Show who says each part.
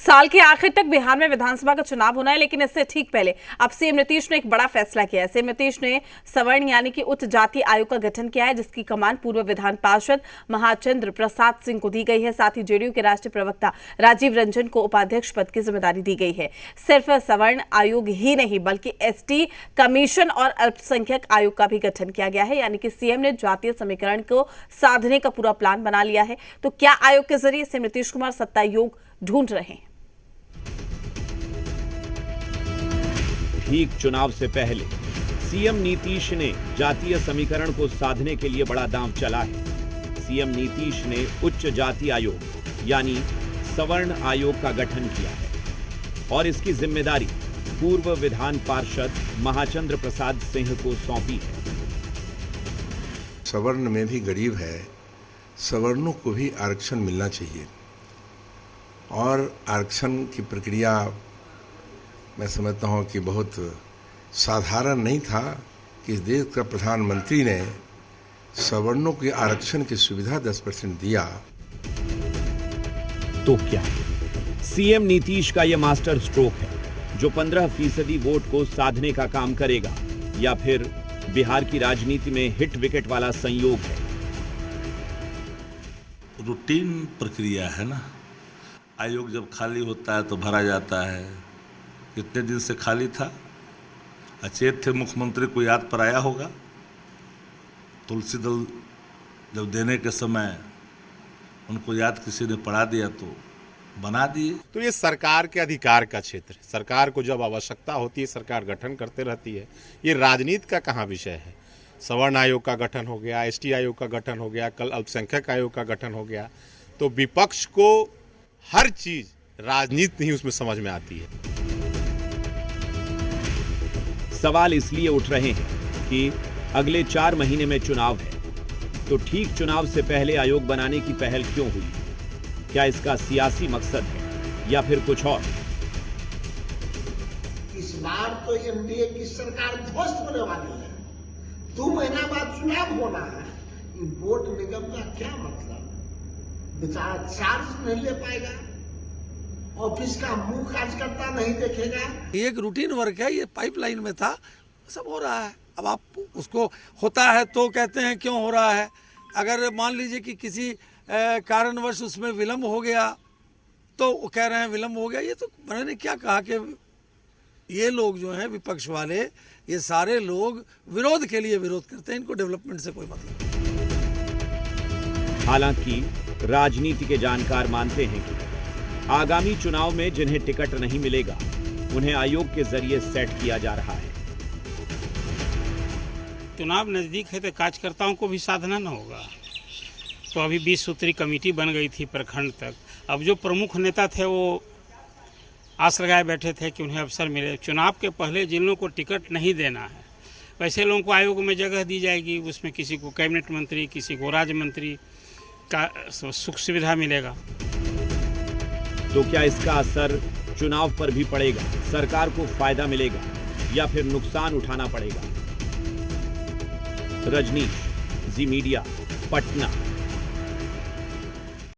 Speaker 1: साल के आखिर तक बिहार में विधानसभा का चुनाव होना है, लेकिन इससे ठीक पहले अब सीएम नीतीश ने एक बड़ा फैसला किया है। सीएम नीतीश ने सवर्ण यानी कि उच्च जाति आयोग का गठन किया है, जिसकी कमान पूर्व विधान पार्षद महाचंद्र प्रसाद सिंह को दी गई है। साथ ही जेडीयू के राष्ट्रीय प्रवक्ता राजीव रंजन को उपाध्यक्ष पद की जिम्मेदारी दी गई है। सिर्फ सवर्ण आयोग ही नहीं बल्कि एसटी कमीशन और अल्पसंख्यक आयोग का भी गठन किया गया है, यानी कि सीएम ने जातीय समीकरण को साधने का पूरा प्लान बना लिया है। तो क्या आयोग के जरिए सीएम नीतीश कुमार सत्ता योग ढूंढ रहे हैं?
Speaker 2: ठीक चुनाव से पहले सीएम नीतीश ने जातीय समीकरण को साधने के लिए बड़ा दांव चला है। सीएम नीतीश ने उच्च जाति आयोग यानी सवर्ण आयोग का गठन किया है और इसकी जिम्मेदारी पूर्व विधान पार्षद महाचंद्र प्रसाद सिंह को सौंपी है।
Speaker 3: सवर्ण में भी गरीब है, सवर्णों को भी आरक्षण मिलना चाहिए और आरक्षण की प्रक्रिया मैं समझता हूं कि बहुत साधारण नहीं था कि इस देश का प्रधानमंत्री ने सवर्णों के आरक्षण की सुविधा 10% दिया।
Speaker 2: तो क्या सीएम नीतीश का यह मास्टर स्ट्रोक है जो 15% वोट को साधने का काम करेगा, या फिर बिहार की राजनीति में हिट विकेट वाला संयोग है?
Speaker 4: रूटीन प्रक्रिया है ना। आयोग जब खाली होता है तो भरा जाता है। कितने दिन से खाली था? अचेत थे मुख्यमंत्री को याद पर आया होगा। तुलसी दल जब देने के समय उनको याद किसी ने पढ़ा दिया तो बना दिए।
Speaker 5: तो ये सरकार के अधिकार का क्षेत्र है। सरकार को जब आवश्यकता होती है सरकार गठन करते रहती है। ये राजनीति का कहाँ विषय है। सवर्ण आयोग का गठन हो गया, एसटी आयोग का गठन हो गया, कल अल्पसंख्यक आयोग का गठन हो गया। तो विपक्ष को हर चीज राजनीति नहीं उसमें समझ में आती है।
Speaker 2: सवाल इसलिए उठ रहे हैं कि अगले 4 महीने में चुनाव है, तो ठीक चुनाव से पहले आयोग बनाने की पहल क्यों हुई? क्या इसका सियासी मकसद है या फिर कुछ और?
Speaker 6: इस बार तो एनडीए की सरकार ध्वस्त होने वाली है। 2 महीना बाद चुनाव होना है। बोर्ड निगम का क्या मतलब? बेचारा चार्ज नहीं ले पाएगा, ऑफिस का मुंह कार्यकर्ता नहीं देखेगा।
Speaker 7: ये एक रूटीन वर्क है, ये पाइपलाइन में था, सब हो रहा है। अब आप उसको होता है तो कहते हैं क्यों हो रहा है। अगर मान लीजिए कि किसी कारणवश उसमें विलंब हो गया तो वो कह रहे हैं विलंब हो गया। ये तो मैंने क्या कहा कि ये लोग जो हैं विपक्ष वाले, ये सारे लोग विरोध के लिए विरोध करते हैं, इनको डेवलपमेंट से कोई मतलब नहीं।
Speaker 2: हालांकि राजनीति के जानकार मानते हैं कि आगामी चुनाव में जिन्हें टिकट नहीं मिलेगा उन्हें आयोग के जरिए सेट किया जा रहा है।
Speaker 8: चुनाव नजदीक है तो कार्यकर्ताओं को भी साधना न होगा। तो अभी 20 सूत्री कमेटी बन गई थी प्रखंड तक। अब जो प्रमुख नेता थे वो आस लगाए बैठे थे कि उन्हें अवसर मिले। चुनाव के पहले जिन लोगों को टिकट नहीं देना है वैसे लोगों को आयोग में जगह दी जाएगी। उसमें किसी को कैबिनेट मंत्री, किसी को राज्य मंत्री का सुख सुविधा मिलेगा।
Speaker 2: तो क्या इसका असर चुनाव पर भी पड़ेगा? सरकार को फायदा मिलेगा या फिर नुकसान उठाना पड़ेगा? रजनीश, जी मीडिया, पटना।